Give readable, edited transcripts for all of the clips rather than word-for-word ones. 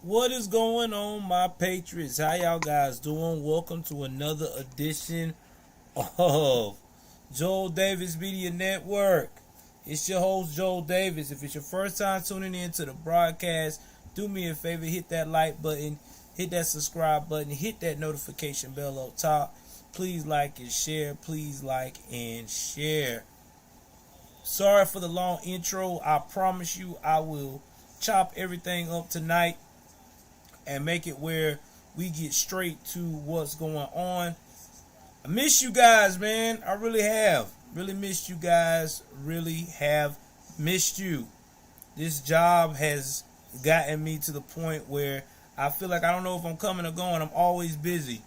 What is going on, my patriots? How y'all guys doing? Welcome to another edition of Joel Davis Media Network. It's your host, Joel Davis. If it's your first time tuning in to the broadcast, do me a favor, hit that like button, hit that subscribe button, hit that notification bell up top. Please like and share. Please like and share. Sorry for the long intro. I promise you I will chop everything up tonight and make it where we get straight to what's going on. I miss you guys, man. I really have. Really missed you guys. Really have missed you. This job has gotten me to the point where I feel like I don't know if I'm coming or going. I'm always busy.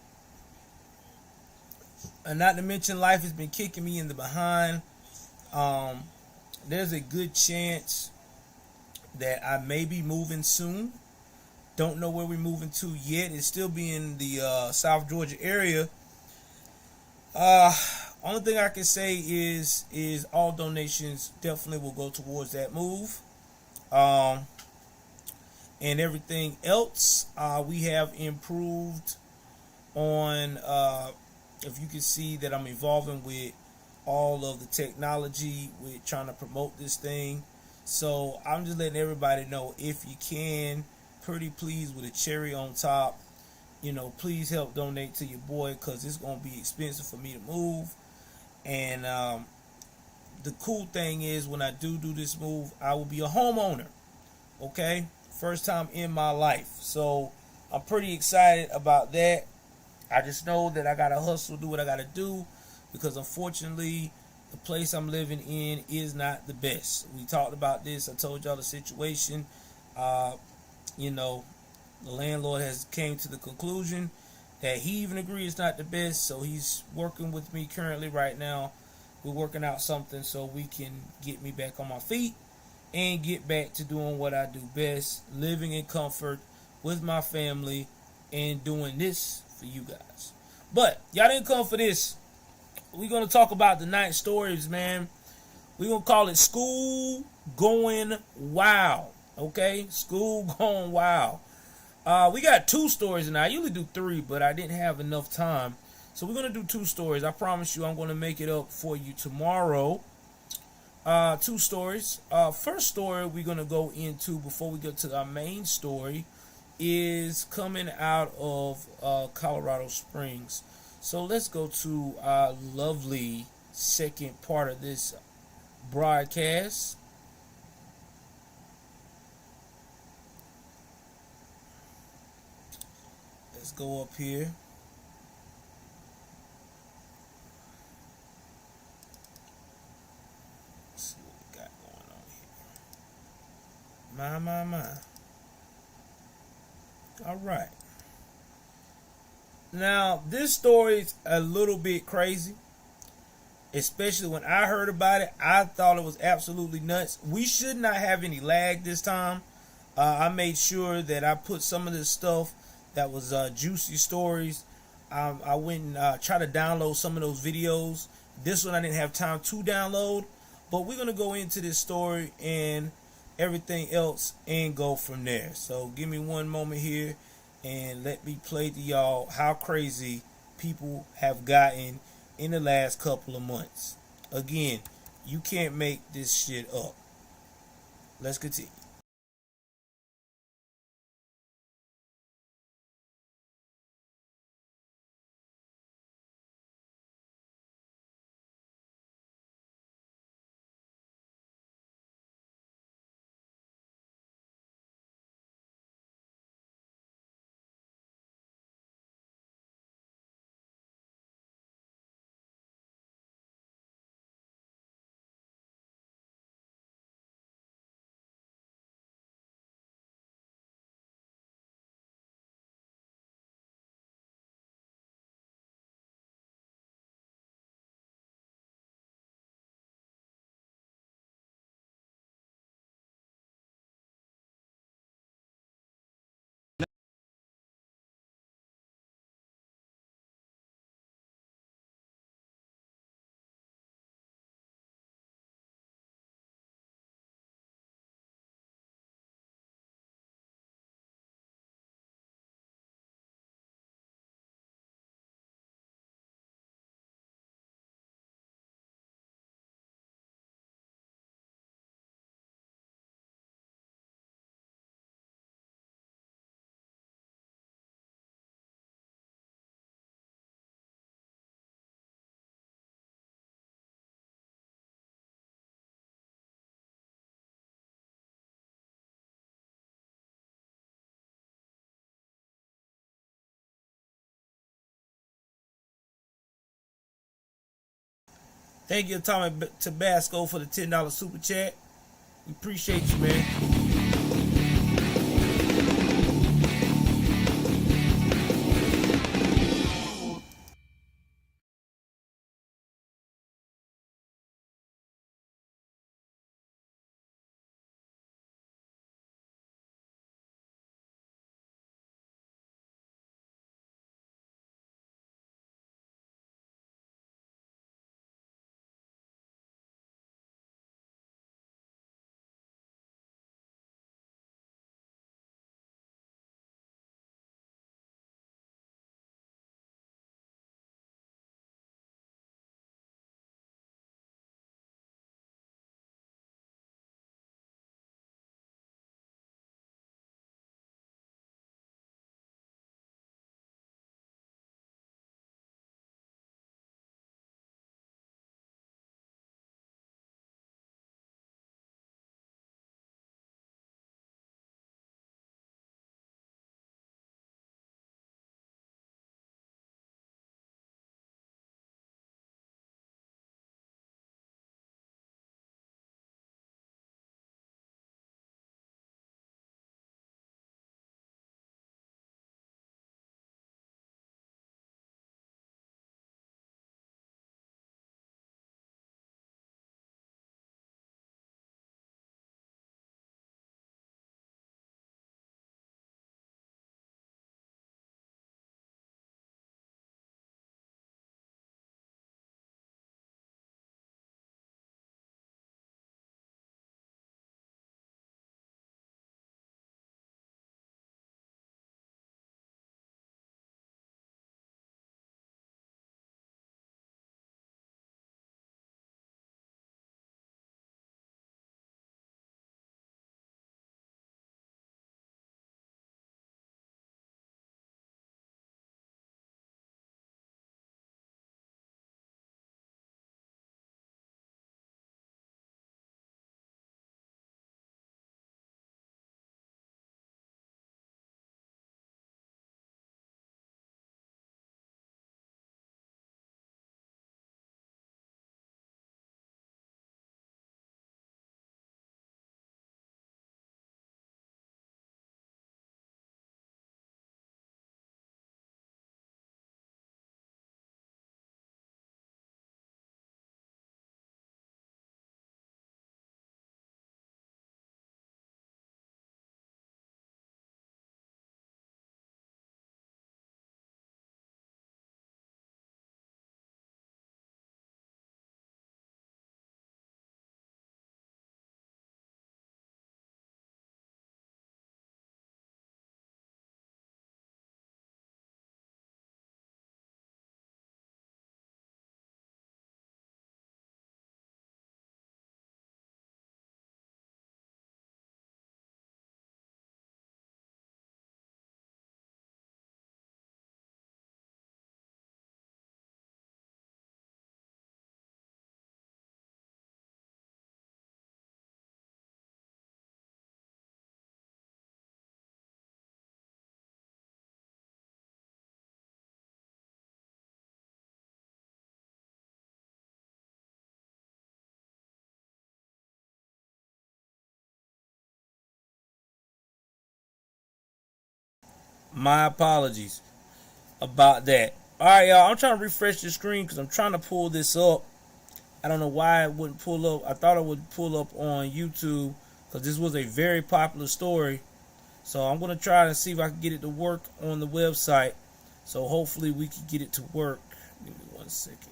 And not to mention, life has been kicking me in the behind. Um, there's a good chance that I may be moving soon. Don't know where we're moving to yet. It's still be in the South Georgia area. Uh, Only thing I can say is all donations definitely will go towards that move. Um, and everything else, we have improved on. If you can see that I'm evolving with all of the technology, with trying to promote this thing. So I'm just letting everybody know, if you can, pretty please, with a cherry on top, please help donate to your boy, because it's going to be expensive for me to move. And the cool thing is, when I do this move, I will be a homeowner. Okay, first time in my life, so I'm pretty excited about that. I just know that I gotta hustle, do what I gotta do, because unfortunately the place I'm living in is not the best. We talked about this. I told y'all the situation. uh, you know the landlord has came to the conclusion that he even agrees it's not the best, so he's working with me currently right now. We're working out something so we can get me back on my feet and get back to doing what I do best, living in comfort with my family and doing this for you guys. But y'all didn't come for this. We're going to talk about the night stories, man. We're going to call it School Going Wild. Okay? School Going Wild. We got two stories, and I usually do three, but I didn't have enough time. So we're going to do two stories. I promise you I'm going to make it up for you tomorrow. Two stories. First story we're going to go into before we get to our main story is coming out of Colorado Springs. So let's go to our lovely second part of this broadcast. Let's go up here. Let's see what we got going on here. My. All right. Now, this story's a little bit crazy, especially when I heard about it. I thought it was absolutely nuts. We should not have any lag this time. I made sure that I put some of this stuff that was juicy stories. I went and tried to download some of those videos. This one I didn't have time to download, but we're going to go into this story and everything else and go from there. So give me one moment here and let me play to y'all how crazy people have gotten in the last couple of months. Again, you can't make this shit up. Let's continue. Thank you, Tommy Tabasco, for the $10 super chat. We appreciate you, man. My apologies about that. All right, y'all. I'm trying to refresh the screen because I'm trying to pull this up. I don't know why it wouldn't pull up. I thought it would pull up on YouTube because this was a very popular story. So I'm going to try to see if I can get it to work on the website. So hopefully we can get it to work. Give me 1 second here.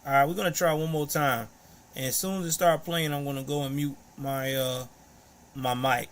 All right, we're going to try one more time. And as soon as it starts playing, I'm going to go and mute my mic.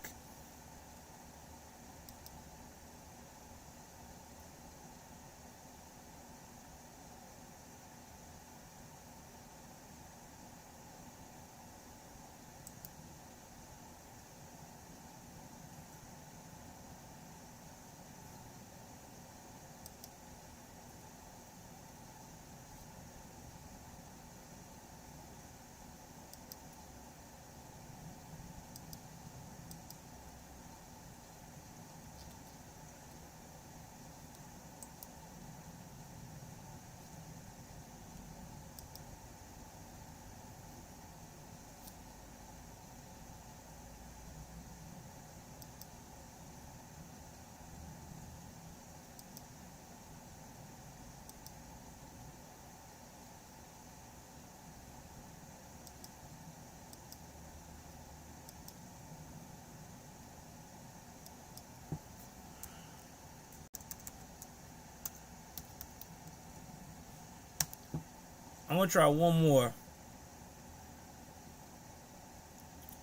I'm gonna try one more.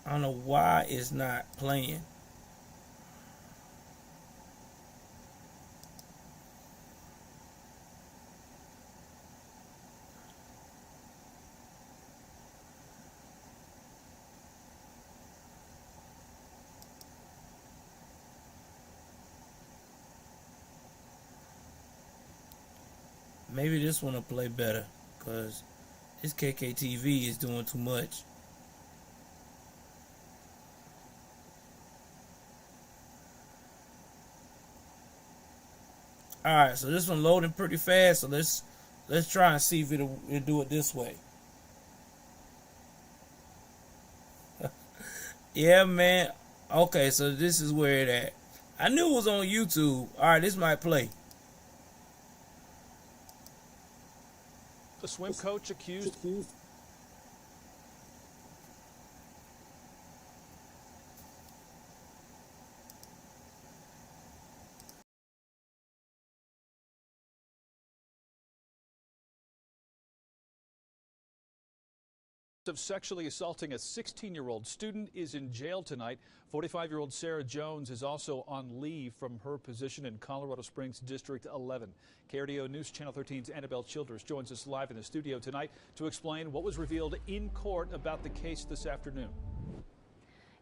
I don't know why it's not playing. Maybe this one will play better, because this KKTV is doing too much. Alright, so this one loading pretty fast, so let's try and see if it'll do it this way. Yeah, man. Okay, so this is where it at. I knew it was on YouTube. Alright, this might play. The swim coach accused of sexually assaulting a 16-year-old student is in jail tonight. 45-year-old Sarah Jones is also on leave from her position in Colorado Springs District 11. KRDO News Channel 13's Annabelle Childers joins us live in the studio tonight to explain what was revealed in court about the case this afternoon.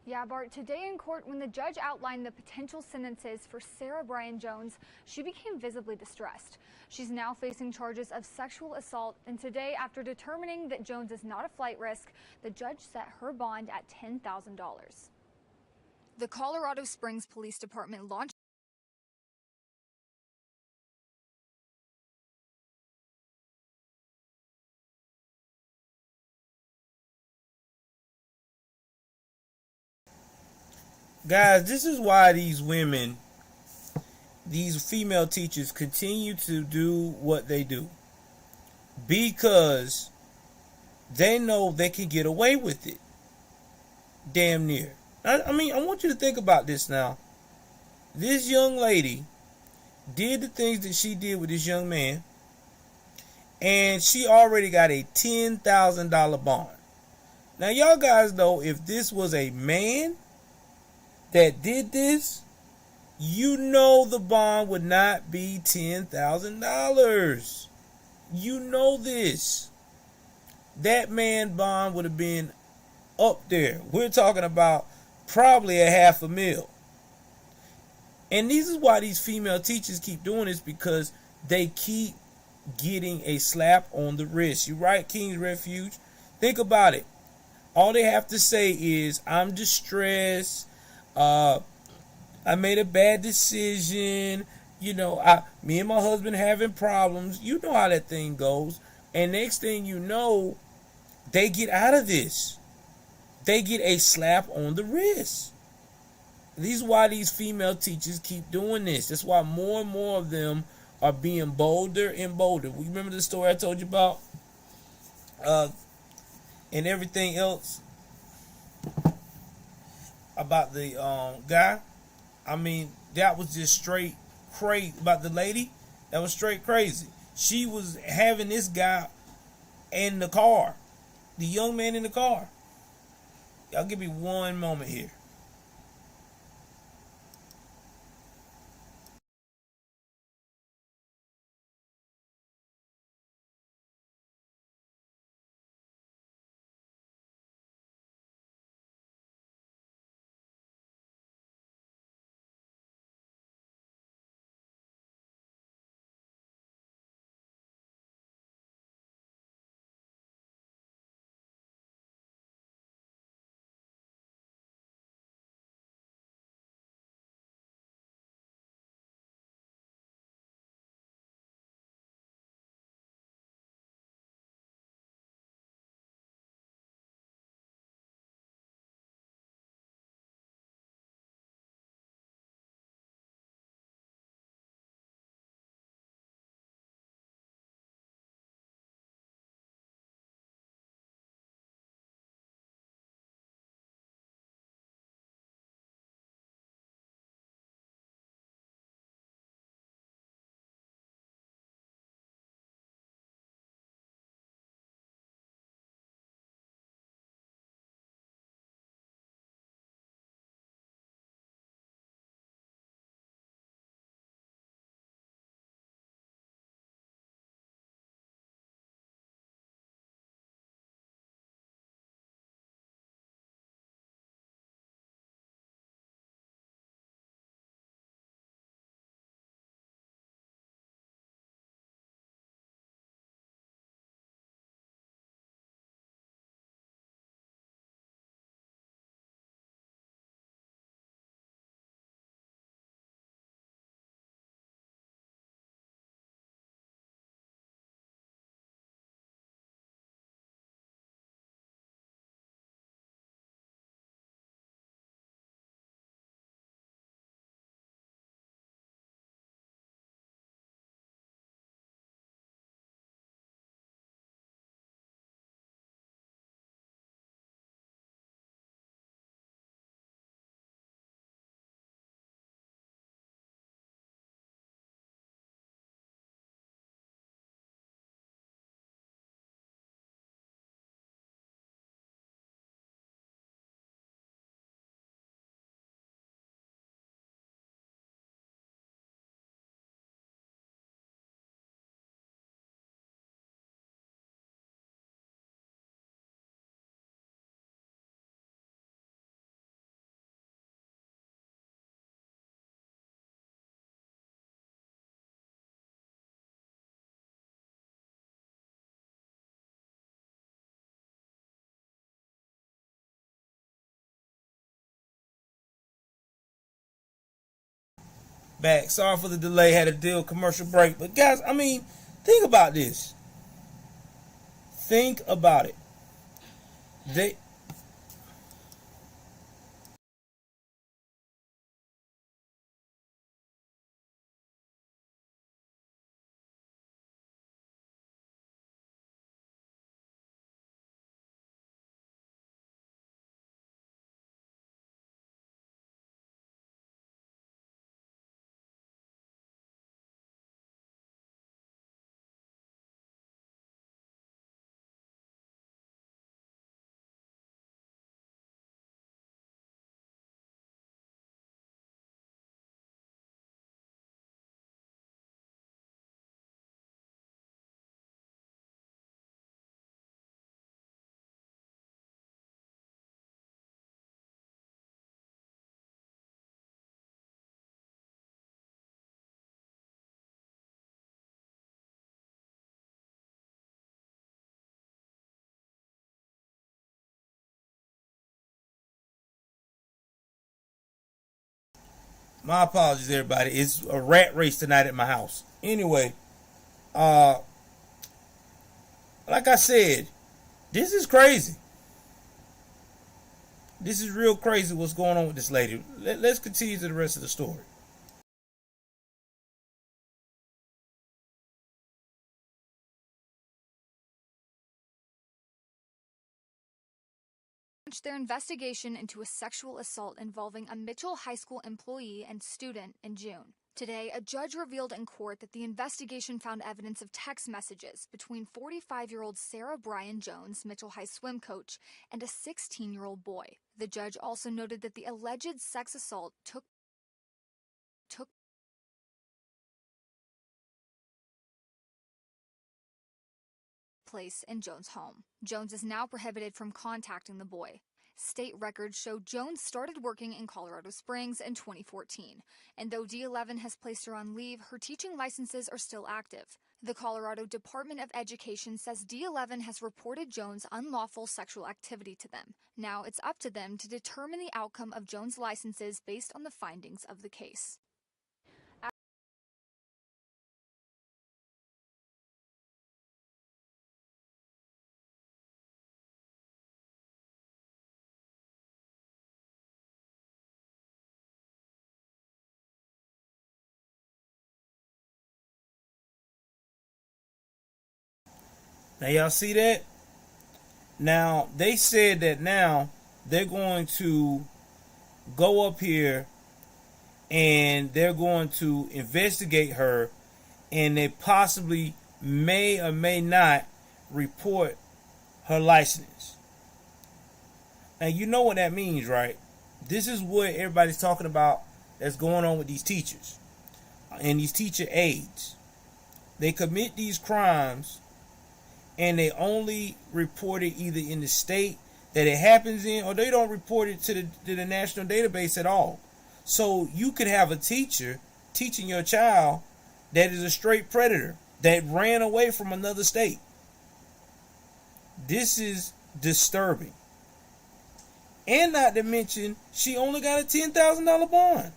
Yeah, Bart, today in court, when the judge outlined the potential sentences for Sarah Bryan Jones, she became visibly distressed. She's now facing charges of sexual assault, and today, after determining that Jones is not a flight risk, the judge set her bond at $10,000. The Colorado Springs Police Department launched Guys, this is why these women, these female teachers, continue to do what they do. Because they know they can get away with it. Damn near. I mean, I want you to think about this now. This young lady did the things that she did with this young man, and she already got a $10,000 bond. Now, y'all guys know if this was a man that did this, you know the bond would not be $10,000. You know this. That man bond would have been up there. We're talking about probably $500,000. And this is why these female teachers keep doing this, because they keep getting a slap on the wrist. You're right, King's Refuge. Think about it. All they have to say is, I'm distressed. I made a bad decision. You know, me and my husband having problems. You know how that thing goes. And next thing you know, they get out of this. They get a slap on the wrist. This is why these female teachers keep doing this. That's why more and more of them are being bolder and bolder. You remember the story I told you about? And everything else about the guy? I mean, that was just straight crazy. About the lady, that was straight crazy. She was having this guy in the car. The young man in the car. Y'all give me one moment here. back. Sorry for the delay. Had to deal commercial break. But guys, I mean, think about this. Think about it. My apologies, everybody. It's a rat race tonight at my house. Anyway, like I said, this is crazy. This is real crazy what's going on with this lady. Let's continue to the rest of the story. Launched their investigation into a sexual assault involving a Mitchell High School employee and student in June. Today, a judge revealed in court that the investigation found evidence of text messages between 45-year-old Sarah Bryan Jones, Mitchell High swim coach, and a 16-year-old boy. The judge also noted that the alleged sex assault took place in Jones' home. Jones is now prohibited from contacting the boy. State records show Jones started working in Colorado Springs in 2014, and though D11 has placed her on leave, her teaching licenses are still active. The Colorado Department of Education says D11 has reported Jones' unlawful sexual activity to them. Now it's up to them to determine the outcome of Jones' licenses based on the findings of the case. Now y'all see that? Now they said that now they're going to go up here and they're going to investigate her, and they possibly may or may not report her license. Now you know what that means, right? This is what everybody's talking about that's going on with these teachers and these teacher aides. They commit these crimes and they only report it either in the state that it happens in, or they don't report it to the national database at all. So you could have a teacher teaching your child that is a straight predator that ran away from another state. This is disturbing. And not to mention, she only got a $10,000 bond.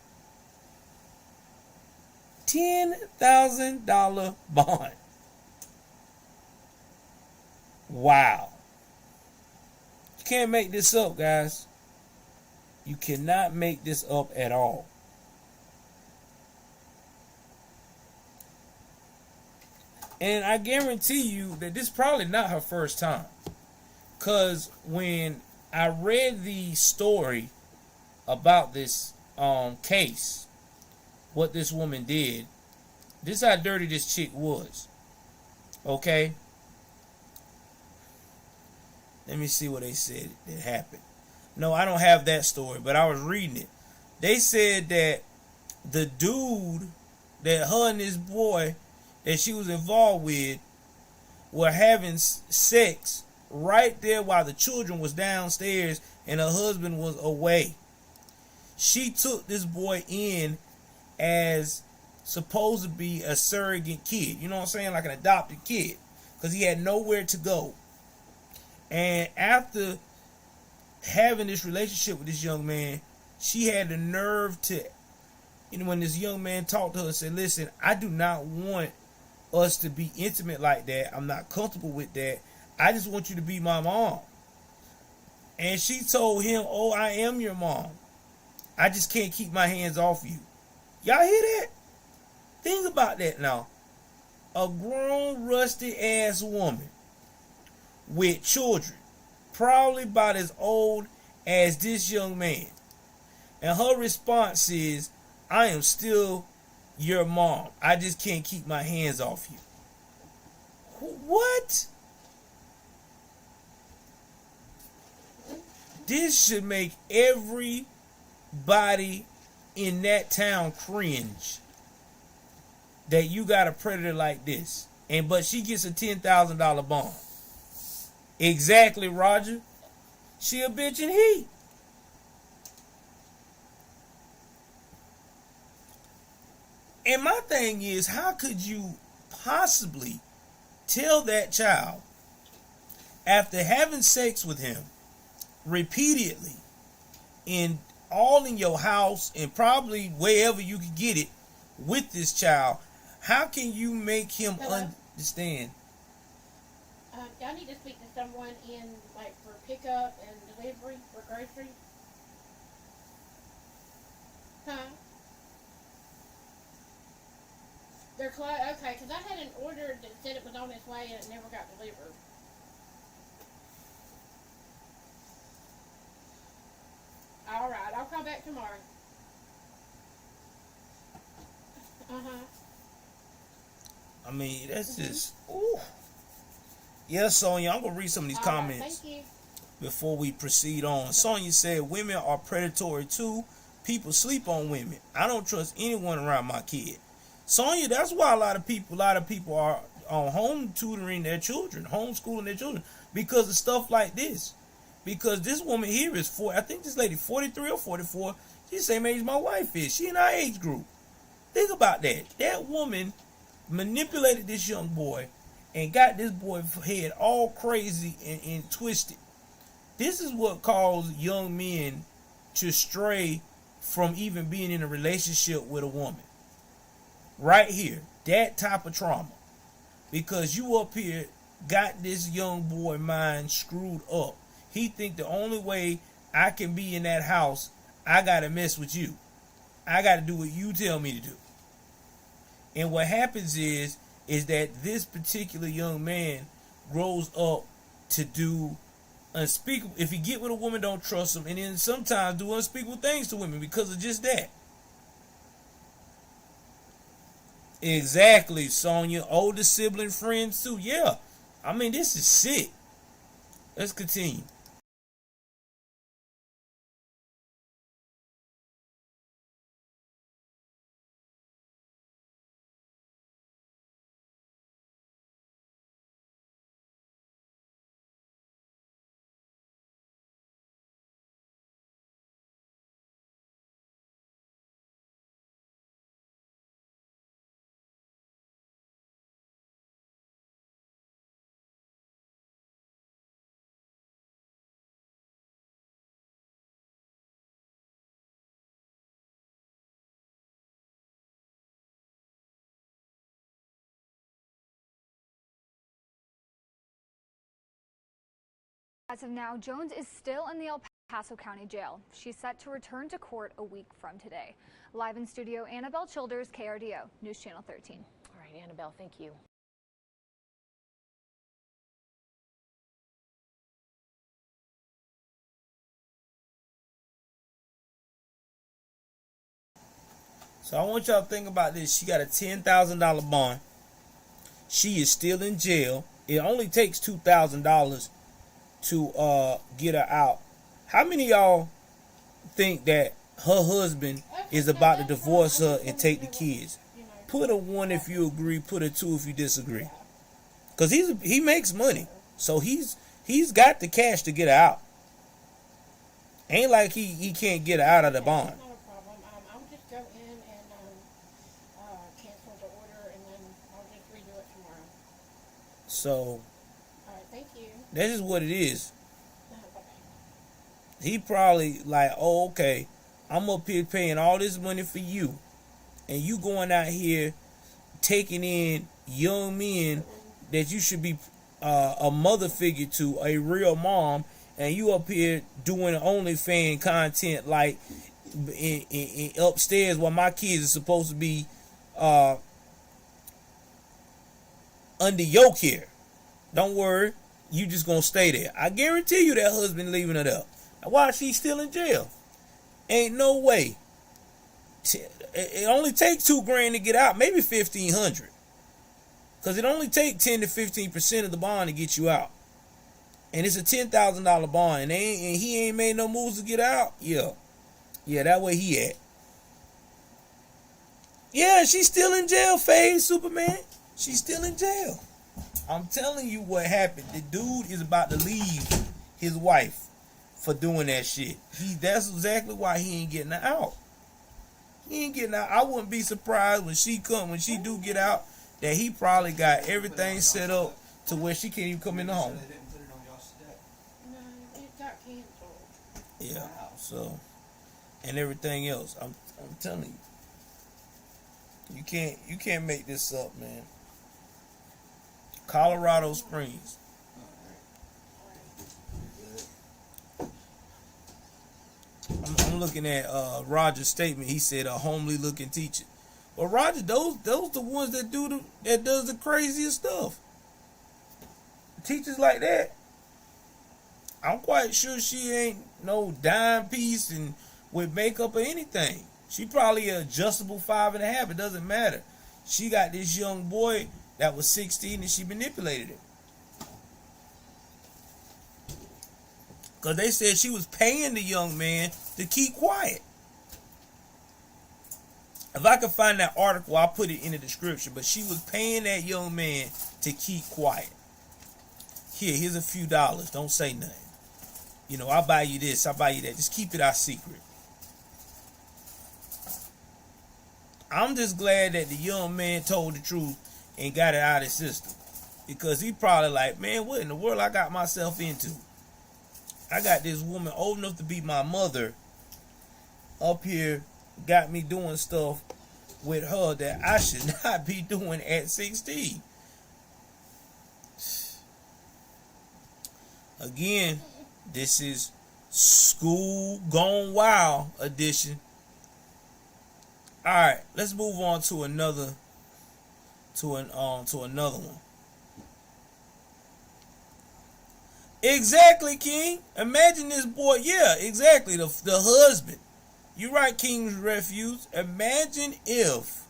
$10,000 bond. Wow. You can't make this up, guys. You cannot make this up at all. And I guarantee you that this is probably not her first time. Because when I read the story about this case, what this woman did, this is how dirty this chick was. Okay? Let me see what they said that happened. No, I don't have that story, but I was reading it. They said that the dude that her and this boy that she was involved with were having sex right there while the children was downstairs and her husband was away. She took this boy in as supposed to be a surrogate kid. You know what I'm saying? Like an adopted kid. Because he had nowhere to go. And after having this relationship with this young man, she had the nerve to And when this young man talked to her and said, listen, I do not want us to be intimate like that. I'm not comfortable with that. I just want you to be my mom. And she told him, oh, I am your mom. I just can't keep my hands off you. Y'all hear that? Think about that now. A grown, rusty ass woman with children, probably about as old as this young man. And her response is, I am still your mom. I just can't keep my hands off you. What? This should make everybody in that town cringe. That you got a predator like this. But she gets a $10,000 bond. Exactly, Roger. She a bitch and he. And my thing is, how could you possibly tell that child, after having sex with him repeatedly, all in your house and probably wherever you could get it with this child, how can you make him understand? Y'all need to speak to someone in, like, for pickup and delivery for groceries. Huh? They're closed. Okay, because I had an order that said it was on its way and it never got delivered. All right, I'll call back tomorrow. I mean, that's just, ooh. Yeah, Sonya, I'm going to read some of these comments. Right, thank you. Before we proceed on. Sonya said, women are predatory too. People sleep on women. I don't trust anyone around my kid. Sonya, that's why a lot of people are home tutoring their children, homeschooling their children, because of stuff like this. Because this woman here is I think this lady 43 or 44. She's the same age my wife is. She in our age group. Think about that. That woman manipulated this young boy and got this boy's head all crazy and twisted. This is what caused young men to stray from even being in a relationship with a woman. Right here. That type of trauma. Because you up here got this young boy mind screwed up. He think the only way I can be in that house, I got to mess with you. I got to do what you tell me to do. And what happens is that this particular young man grows up to do unspeakable. If he get with a woman, don't trust him. And then sometimes do unspeakable things to women because of just that. Exactly, Sonya. Older sibling friends too. Yeah. I mean, this is sick. Let's continue. As of now, Jones is still in the El Paso County Jail. She's set to return to court a week from today. Live in studio, Annabelle Childers, KRDO, News Channel 13. All right, Annabelle, thank you. So I want y'all to think about this. She got a $10,000 bond. She is still in jail. It only takes $2,000 to get her out. How many of y'all think that her husband is about to divorce her and take the kids? Put a 1 if you agree, put a 2 if you disagree. Because he makes money. So he's got the cash to get her out. Ain't like he can't get her out of the bond. Not a problem. I'll just go in and cancel the order, and then I'll just redo it tomorrow. So All right, thank you. that's just what it is. Bye-bye. He probably like, oh, okay, I'm up here paying all this money for you. and you going out here taking in young men that you should be a mother figure to, a real mom, and you up here doing OnlyFans content like in upstairs while my kids are supposed to be under your care. Don't worry, you just gonna stay there. I guarantee you that husband leaving her there. Why she's still in jail? Ain't no way. It only takes $2,000 to get out, maybe $1,500, because it only takes 10 to 15% of the bond to get you out, and it's a $10,000 bond, and he ain't made no moves to get out. Yeah, that way he at. Yeah, she's still in jail, Faye Superman. She's still in jail. I'm telling you what happened. The dude is about to leave his wife for doing that shit. That's exactly why he ain't getting her out. He ain't getting out. I wouldn't be surprised when she do get out, that he probably got everything set up to where she can't even come in the home. No, it got canceled. Yeah. So, and everything else. I'm telling you. You can't make this up, man. Colorado Springs. I'm looking at Roger's statement. He said a homely looking teacher. Well, Roger, those the ones that does the craziest stuff. Teachers like that. I'm quite sure she ain't no dime piece and with makeup or anything. She probably an adjustable 5.5. It doesn't matter. She got this young boy that was 16 and she manipulated him. Because they said she was paying the young man to keep quiet. If I could find that article, I'll put it in the description. But she was paying that young man to keep quiet. Here's a few dollars. Don't say nothing. You know, I'll buy you this, I'll buy you that. Just keep it our secret. I'm just glad that the young man told the truth and got it out of his system. Because he probably like, man, what in the world I got myself into? I got this woman old enough to be my mother up here, got me doing stuff with her that I should not be doing at 16. Again, this is School Gone Wild edition. All right, let's move on to another one. Exactly, King. Imagine this boy. Yeah, exactly. The husband. You're right, King's Refuge. Imagine if,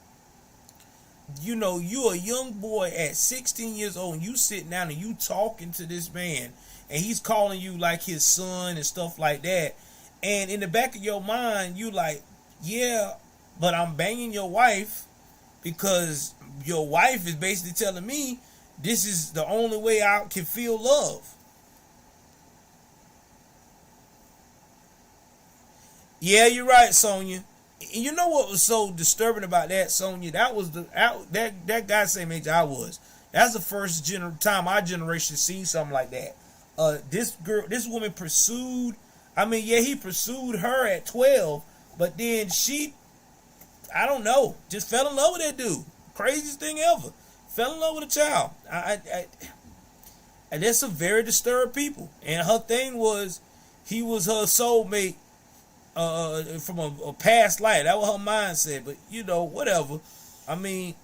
you're a young boy at 16 years old and you sitting down and you talking to this man and he's calling you like his son and stuff like that. And in the back of your mind, you like, yeah, but I'm banging your wife because your wife is basically telling me this is the only way I can feel love. Yeah, you're right, Sonia. And you know what was so disturbing about that, Sonia? That was that guy same age I was. That's the first time our generation seen something like that. This woman pursued. I mean, yeah, he pursued her at 12, but then she, I don't know, just fell in love with that dude. Craziest thing ever. Fell in love with a child. And that's some very disturbed people. And her thing was, he was her soulmate. From a past life. That was her mindset. But whatever. I mean,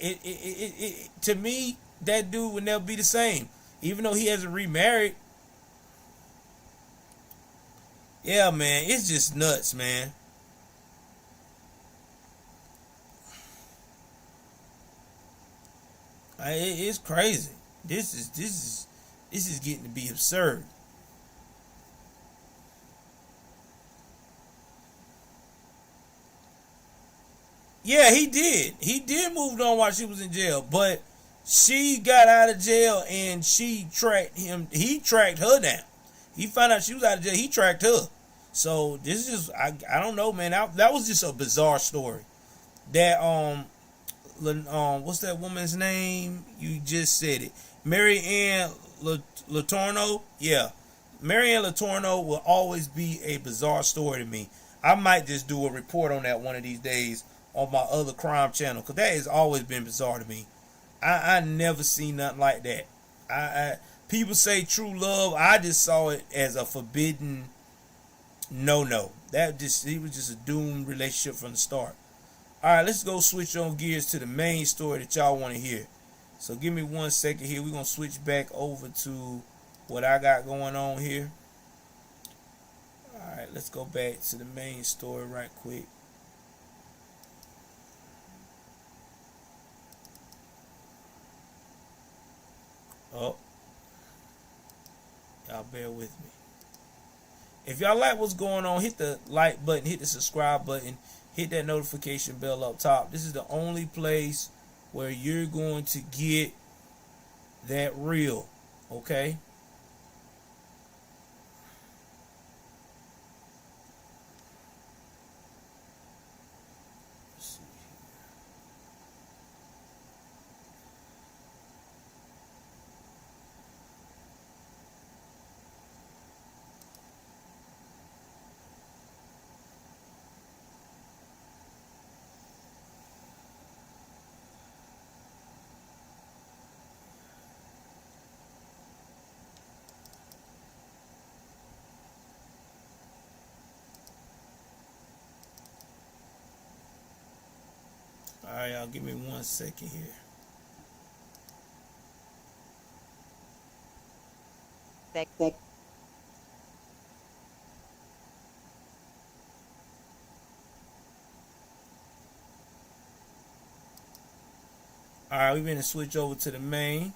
it to me, that dude would never be the same. Even though he hasn't remarried. Yeah, man, it's just nuts, man. It's crazy. This is getting to be absurd. Yeah, he did. He did move on while she was in jail, but she got out of jail and she tracked him. He tracked her down. He found out she was out of jail. He tracked her. So this is I don't know, man. That was just a bizarre story. That what's that woman's name? You just said it. Mary Ann Latorno. Yeah, Mary Ann Latorno will always be a bizarre story to me. I might just do a report on that one of these days on my other crime channel, because that has always been bizarre to me. I never seen nothing like that. People say true love. I just saw it as a forbidden no. He was just a doomed relationship from the start. All right, let's go switch on gears to the main story that y'all want to hear. So give me 1 second here. We're gonna switch back over to what I got going on here. All right, let's go back to the main story right quick. Oh, y'all bear with me. If y'all like what's going on, hit the like button, hit the subscribe button, hit that notification bell up top. This is the only place where you're going to get that real, okay? Let's see here. All right, y'all, give me 1 second here. All right, we're gonna switch over to the main.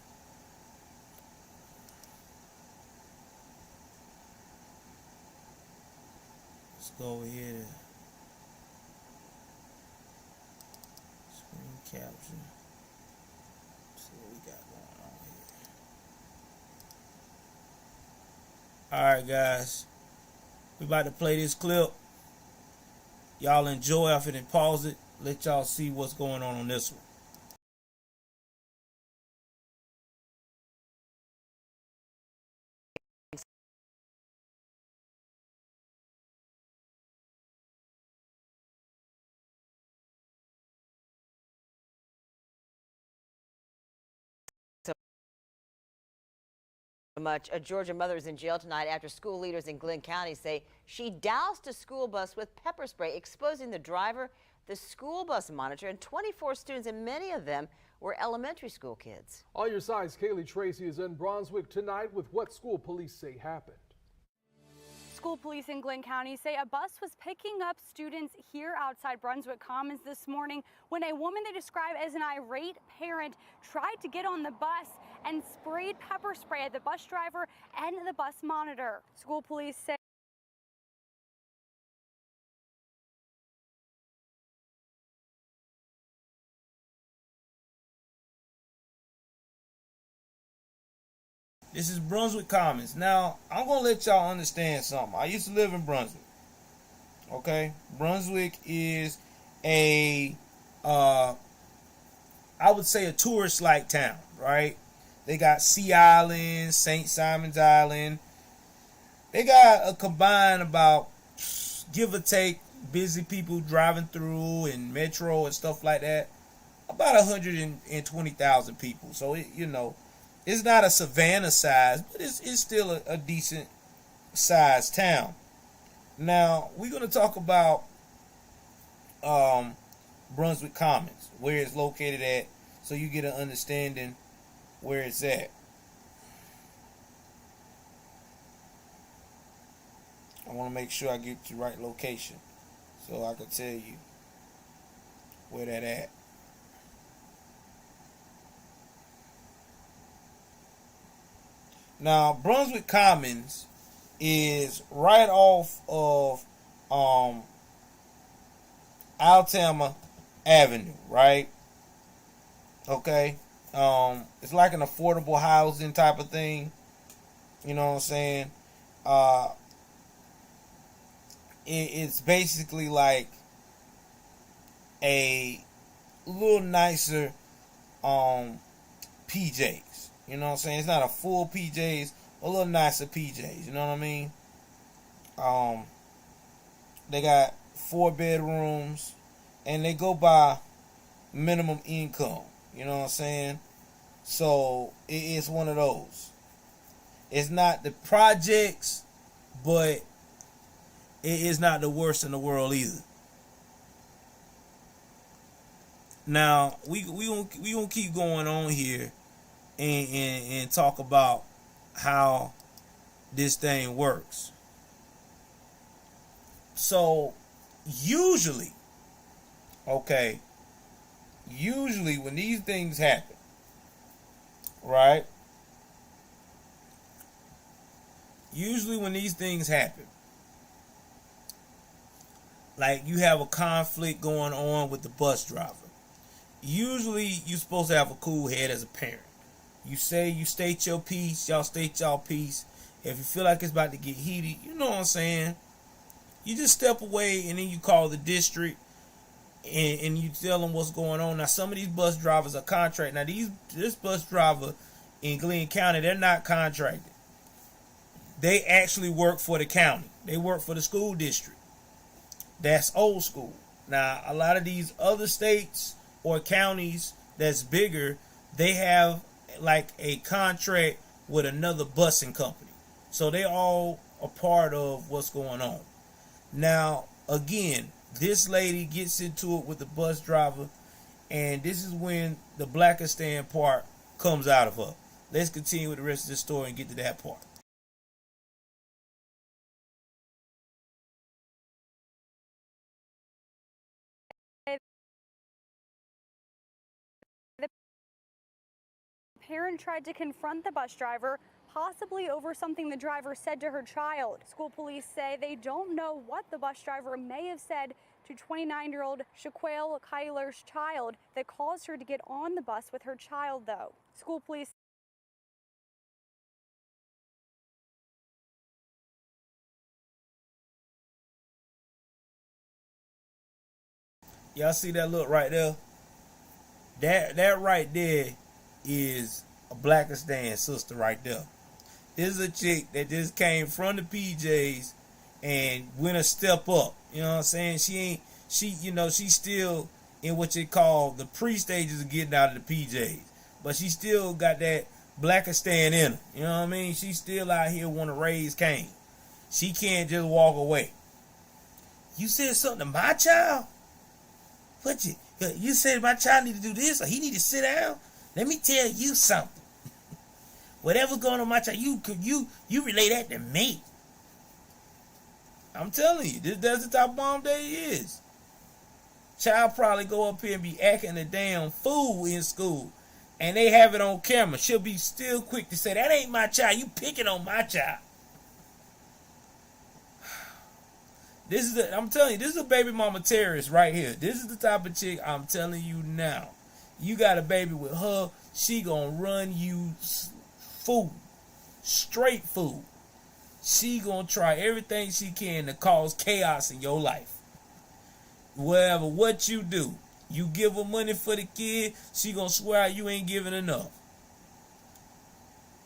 Let's go over here to screen capture. See what we got going on here. All right, guys, we about to play this clip. Y'all enjoy. I'm finna pause it. Let y'all see what's going on this one. Much. A Georgia mother is in jail tonight after school leaders in Glynn County say she doused a school bus with pepper spray, exposing the driver, the school bus monitor, and 24 students, and many of them were elementary school kids. On your sides, Kaylee Tracy is in Brunswick tonight with what school police say happened. School police in Glynn County say a bus was picking up students here outside Brunswick Commons this morning when a woman they describe as an irate parent tried to get on the bus and sprayed pepper spray at the bus driver and the bus monitor. School police say this is Brunswick Commons. Now, I'm going to let y'all understand something. I used to live in Brunswick. Okay? Brunswick is I would say a tourist-like town, right? They got Sea Island, St. Simon's Island. They got a combined about, give or take, busy people driving through and metro and stuff like that, about 120,000 people. So, it's not a Savannah size, but it's still a decent sized town. Now, we're going to talk about Brunswick Commons, where it's located at, so you get an understanding where it's at. I want to make sure I get the right location so I can tell you where that at. Now, Brunswick Commons is right off of Altama Avenue, right? Okay. It's like an affordable housing type of thing. You know what I'm saying? It's basically like a little nicer PJs. You know what I'm saying? It's not a full PJs, a little nicer PJs. You know what I mean? They got 4 bedrooms. and they go by minimum income. You know what I'm saying? So it's one of those. It's not the projects, but it is not the worst in the world either. Now we gonna keep going on here and talk about how this thing works. So usually when these things happen, right? Usually when these things happen, like you have a conflict going on with the bus driver. Usually you're supposed to have a cool head as a parent. You state your piece, y'all state y'all piece. If you feel like it's about to get heated, you know what I'm saying? You just step away and then you call the district and you tell them what's going on. Now some of these bus drivers are contracted. Now this bus driver in Glynn County, they're not contracted. They actually work for the county. They work for the school district. That's old school. Now a lot of these other states or counties that's bigger, they have like a contract with another busing company. So they all a part of what's going on. Now, again, this lady gets into it with the bus driver, and this is when the Blackistan part comes out of her. Let's continue with the rest of the story and get to that part. The parent tried to confront the bus driver, possibly over something the driver said to her child. School police say they don't know what the bus driver may have said to 29-year-old Shaquayle Cuyler's child that caused her to get on the bus with her child, though. School police Y'all see that look right there? That right there is a Blackistan sister right there. This is a chick that just came from the PJs and went a step up. You know what I'm saying? She's still in what you call the pre-stages of getting out of the PJs. But she still got that Blackistan in her. You know what I mean? She's still out here want to raise Cain. She can't just walk away. You said something to my child? What you said my child need to do this or he need to sit down? Let me tell you something. Whatever's going on with my child, you relay that to me. I'm telling you, that's the type of mom that he is. Child probably go up here and be acting a damn fool in school. And they have it on camera. She'll be still quick to say, that ain't my child. You picking on my child. I'm telling you, this is a baby mama terrorist right here. This is the type of chick I'm telling you now. You got a baby with her, she gonna run you fool. Straight fool. She gonna try everything she can to cause chaos in your life. Whatever what you do, you give her money for the kid, she gonna swear you ain't giving enough.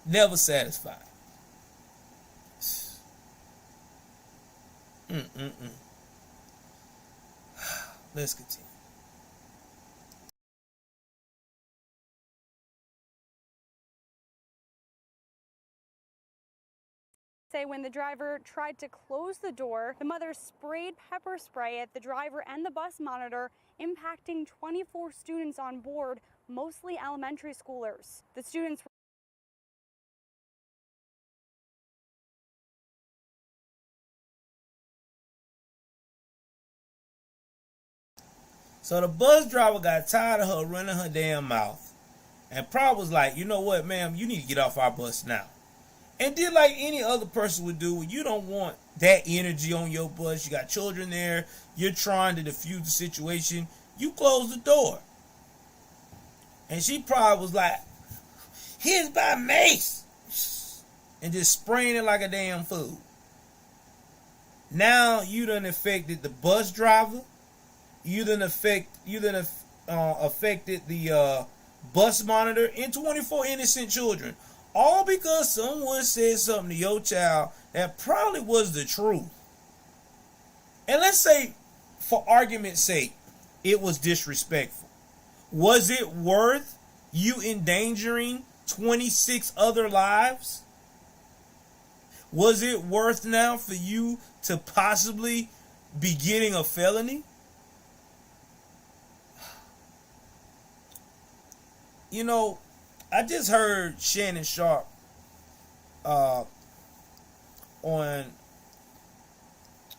Never satisfied. Let's continue. say when the driver tried to close the door, the mother sprayed pepper spray at the driver and the bus monitor, impacting 24 students on board, mostly elementary schoolers. The students were So the bus driver got tired of her running her damn mouth and probably was like, you know what, ma'am, you need to get off our bus now. And did like any other person would do. You don't want that energy on your bus. You got children there. You're trying to defuse the situation. You close the door. And she probably was like, here's my mace. And just spraying it like a damn fool. Now you done affected the bus driver. You done affected the bus monitor and 24 innocent children. All because someone said something to your child that probably was the truth. And let's say, for argument's sake, it was disrespectful. Was it worth you endangering 26 other lives? Was it worth now for you to possibly be getting a felony? You know, I just heard Shannon Sharp on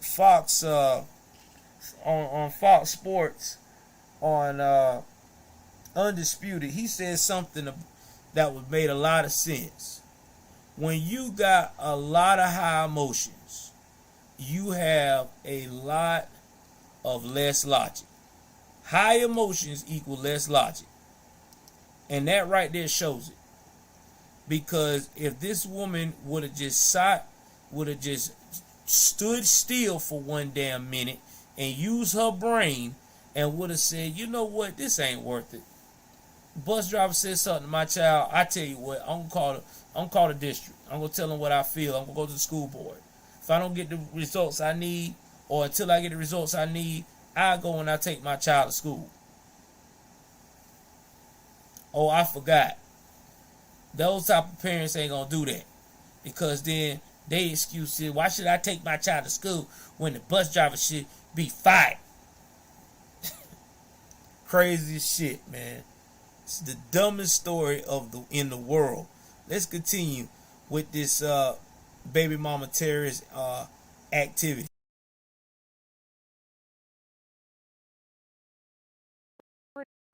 Fox on Fox Sports on Undisputed. He said something that was made a lot of sense. When you got a lot of high emotions, you have a lot of less logic. High emotions equal less logic. And that right there shows it. Because if this woman would have just stood still for one damn minute and used her brain and would have said, you know what, this ain't worth it. Bus driver said something to my child. I tell you what, I'm gonna call the district. I'm gonna tell them what I feel. I'm gonna go to the school board. If I don't get the results I need, or until I get the results I need, I go and I take my child to school. Oh, I forgot. Those type of parents ain't gonna do that, because then they excuse is, why should I take my child to school when the bus driver should be fired? Crazy as shit, man. It's the dumbest story in the world. Let's continue with this baby mama terrorist activity.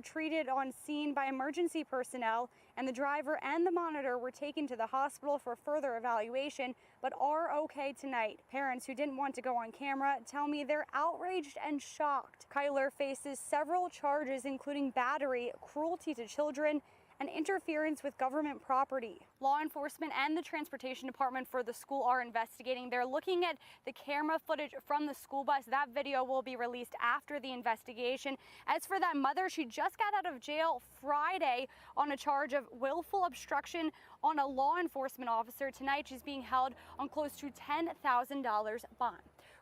Treated on scene by emergency personnel, and the driver and the monitor were taken to the hospital for further evaluation, but are okay tonight. Parents who didn't want to go on camera tell me they're outraged and shocked. Cuyler faces several charges, including battery, cruelty to children, and interference with government property. Law enforcement and the transportation department for the school are investigating. They're looking at the camera footage from the school bus. That video will be released after the investigation. As for that mother, she just got out of jail Friday on a charge of willful obstruction on a law enforcement officer. Tonight, she's being held on close to $10,000 bond.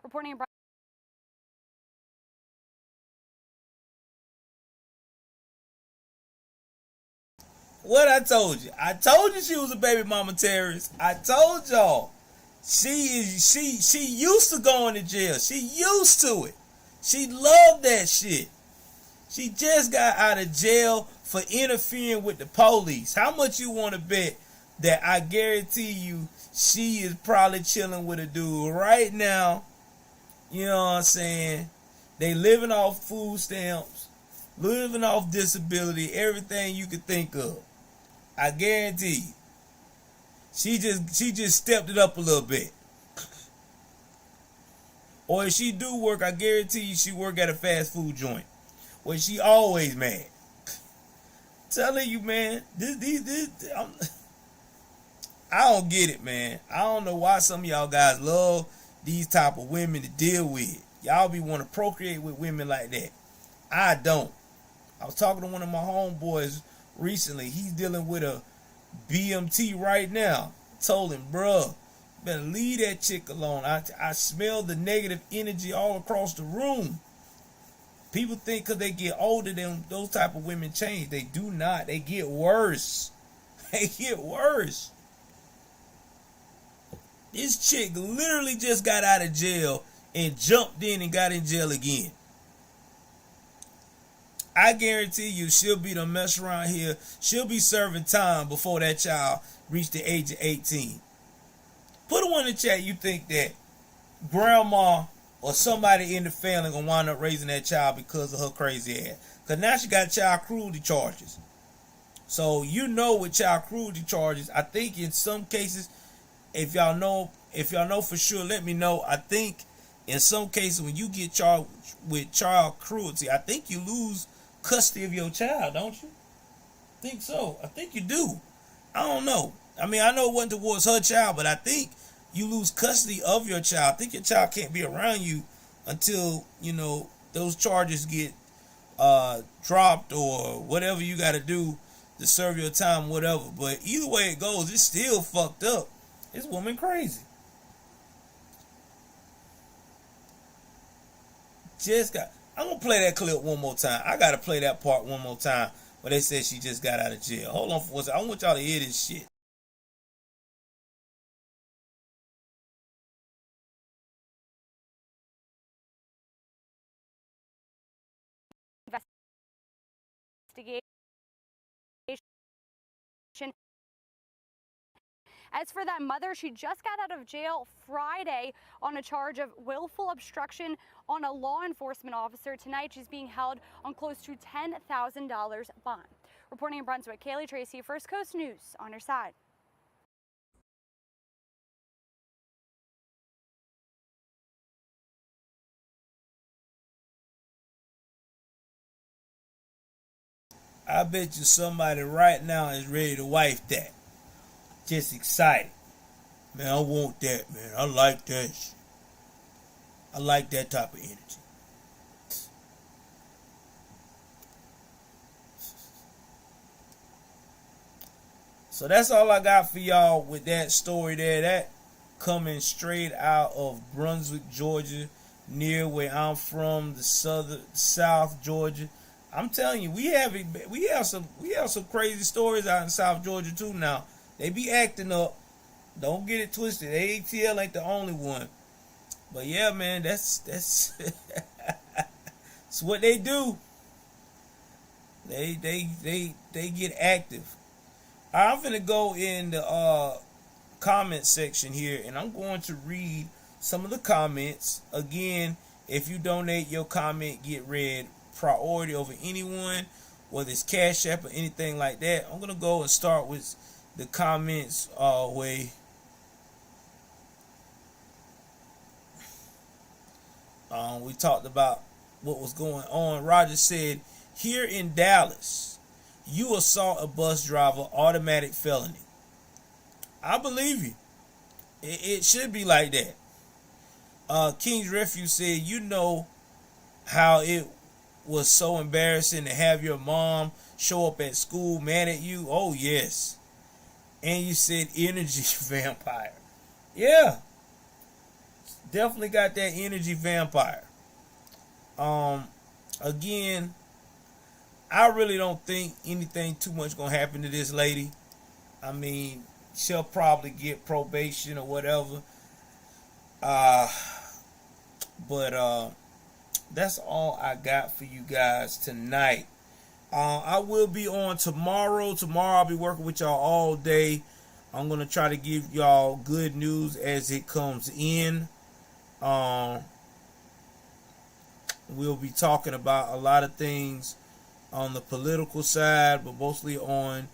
Reporting in What I told you she was a baby mama terrorist. I told y'all. She used to going to jail. She used to it. She loved that shit. She just got out of jail for interfering with the police. How much you want to bet that I guarantee you she is probably chilling with a dude right now? You know what I'm saying? They living off food stamps, living off disability, everything you could think of. I guarantee you. She just stepped it up a little bit. Or if she do work, I guarantee you she work at a fast food joint where she always mad. Telling you, man, I don't get it, man. I don't know why some of y'all guys love these type of women to deal with. Y'all be want to procreate with women like that. I don't. I was talking to one of my homeboys recently. He's dealing with a BMT right now. Told him, bruh, better leave that chick alone. I smell the negative energy all across the room. People think because they get older, then those type of women change. They do not. They get worse. They get worse. This chick literally just got out of jail and jumped in and got in jail again. I guarantee you she'll be the mess around here. She'll be serving time before that child reached the age of 18. Put a one in the chat you think that grandma or somebody in the family gonna wind up raising that child because of her crazy ass. Because now she got child cruelty charges. So you know with child cruelty charges, I think in some cases, if y'all know for sure, let me know. I think in some cases when you get charged with child cruelty, I think you lose custody of your child, don't you? I think so. I think you do. I don't know. I mean, I know it wasn't towards her child, but I think you lose custody of your child. I think your child can't be around you until, those charges get dropped or whatever you got to do to serve your time, whatever. But either way it goes, it's still fucked up. This woman crazy. I'm gonna play that clip one more time. I gotta play that part one more time where they said she just got out of jail. Hold on for a second. I want y'all to hear this shit. Investigation. As for that mother, she just got out of jail Friday on a charge of willful obstruction on a law enforcement officer. Tonight, she's being held on close to $10,000 bond. Reporting in Brunswick, Kaylee Tracy, First Coast News, on your side. I bet you somebody right now is ready to wife that. Just excited. Man, I want that, man. I like that shit. I like that type of energy. So that's all I got for y'all with that story there. That coming straight out of Brunswick, Georgia, near where I'm from, the South Georgia. I'm telling you, we have some crazy stories out in South Georgia too now. They be acting up. Don't get it twisted. ATL ain't the only one. But yeah, man, that's that's what they do. They get active. I'm gonna go in the comment section here, and I'm going to read some of the comments. Again, if you donate, your comment get read priority over anyone, whether it's Cash App or anything like that. I'm gonna go and start with the comments way. We talked about what was going on. Roger said, here in Dallas, you assault a bus driver, automatic felony. I believe you. It should be like that. King's Refuge said, you know how it was so embarrassing to have your mom show up at school mad at you? Oh, yes. And you said energy vampire. Yeah. Definitely got that energy vampire. Again, I really don't think anything too much gonna happen to this lady. I mean, she'll probably get probation or whatever. But that's all I got for you guys tonight. I will be on tomorrow. Tomorrow I'll be working with y'all all day. I'm gonna try to give y'all good news as it comes in. We'll be talking about a lot of things on the political side, but mostly on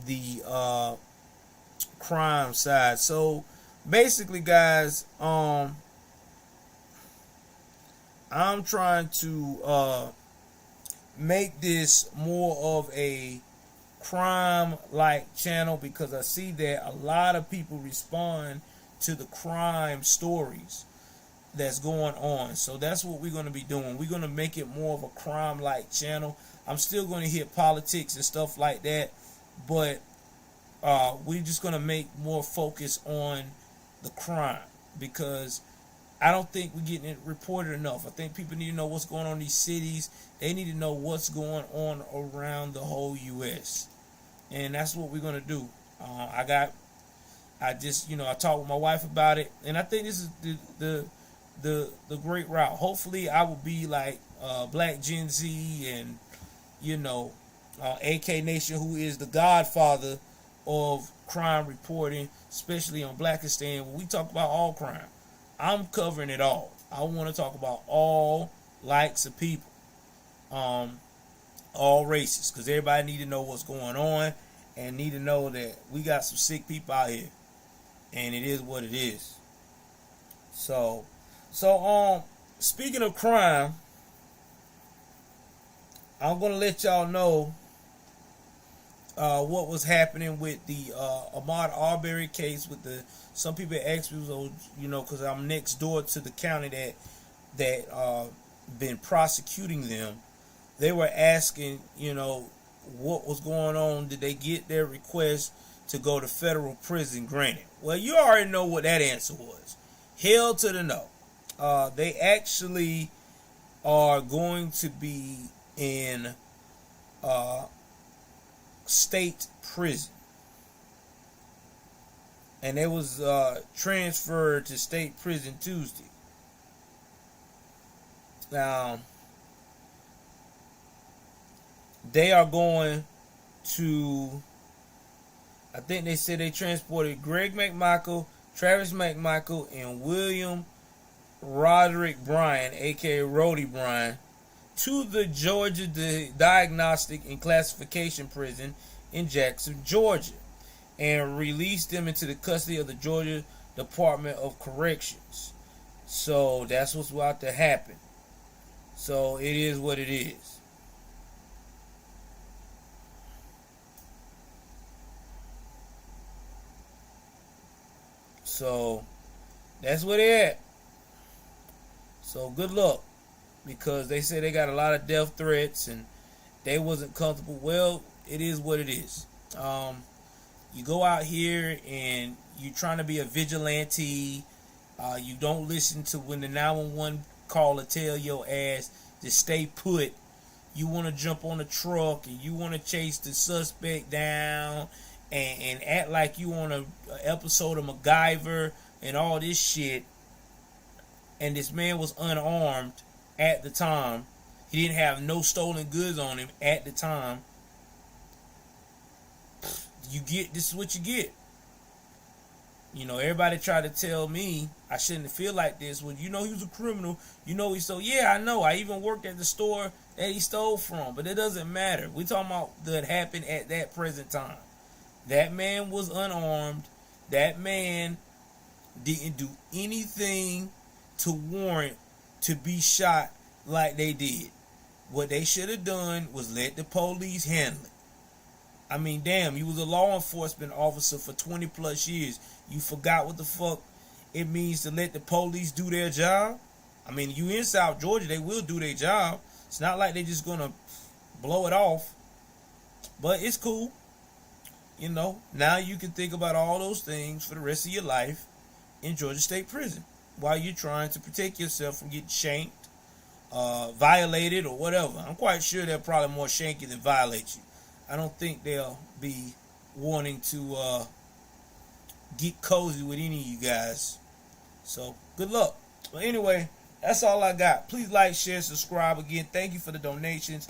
the crime side. So basically, guys, I'm trying to make this more of a crime-like channel because I see that a lot of people respond to the crime stories that's going on. So that's what we're going to be doing. We're going to make it more of a crime-like channel. I'm still going to hit politics and stuff like that, but we're just going to make more focus on the crime because I don't think we're getting it reported enough. I think people need to know what's going on in these cities. They need to know what's going on around the whole U.S. And that's what we're going to do. I talked with my wife about it, and I think this is the great route. Hopefully I will be like Black Gen Z and AK Nation, who is the godfather of crime reporting, especially on Blackistan. When we talk about all crime, I'm covering it all. I want to talk about all likes of people, all races, because everybody need to know what's going on and need to know that we got some sick people out here, and it is what it is. So speaking of crime, I'm gonna let y'all know what was happening with the Ahmaud Arbery case. With some people ask me, because I'm next door to the county that been prosecuting them. They were asking, what was going on. Did they get their request to go to federal prison granted? Well, you already know what that answer was. Hell to the no. They actually are going to be in state prison. And they was transferred to state prison Tuesday. Now, they are going to, I think they said they transported Greg McMichael, Travis McMichael, and William Roderick Bryan, aka Rody Bryan, to the Georgia Diagnostic and Classification Prison in Jackson, Georgia, and released them into the custody of the Georgia Department of Corrections. So that's what's about to happen. So it is what it is. So that's where they at. So good luck, because they say they got a lot of death threats and they wasn't comfortable. Well, it is what it is. You go out here and you trying to be a vigilante. You don't listen to when the 911 caller tell your ass to stay put. You want to jump on a truck and you want to chase the suspect down and act like you on a episode of MacGyver and all this shit. And this man was unarmed at the time. He didn't have no stolen goods on him at the time. This is what you get. You know, everybody tried to tell me I shouldn't feel like this. Well, you know he was a criminal. You know he stole. Yeah, I know. I even worked at the store that he stole from. But it doesn't matter. We're talking about that happened at that present time. That man was unarmed. That man didn't do anything to warrant to be shot like they did. What they should have done was let the police handle it. I mean, damn, you was a law enforcement officer for 20 plus years. You forgot what the fuck it means to let the police do their job? I mean, you in South Georgia, they will do their job. It's not like they just gonna blow it off. But it's cool. You know, now you can think about all those things for the rest of your life in Georgia State Prison while you're trying to protect yourself from getting shanked, violated, or whatever. I'm quite sure they'll probably more shank you than violate you. I don't think they'll be wanting to get cozy with any of you guys. So, good luck. But anyway, that's all I got. Please like, share, subscribe. Again, thank you for the donations.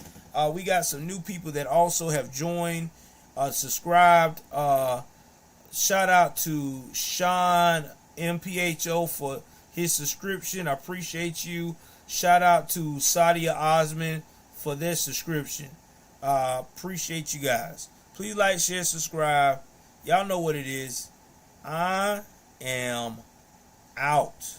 We got some new people that also have joined, subscribed. Shout out to Sean MPHO for his subscription. I appreciate you. Shout out to Sadia Osman for their subscription. Appreciate you guys. Please like, share, subscribe. Y'all know what it is. I am out.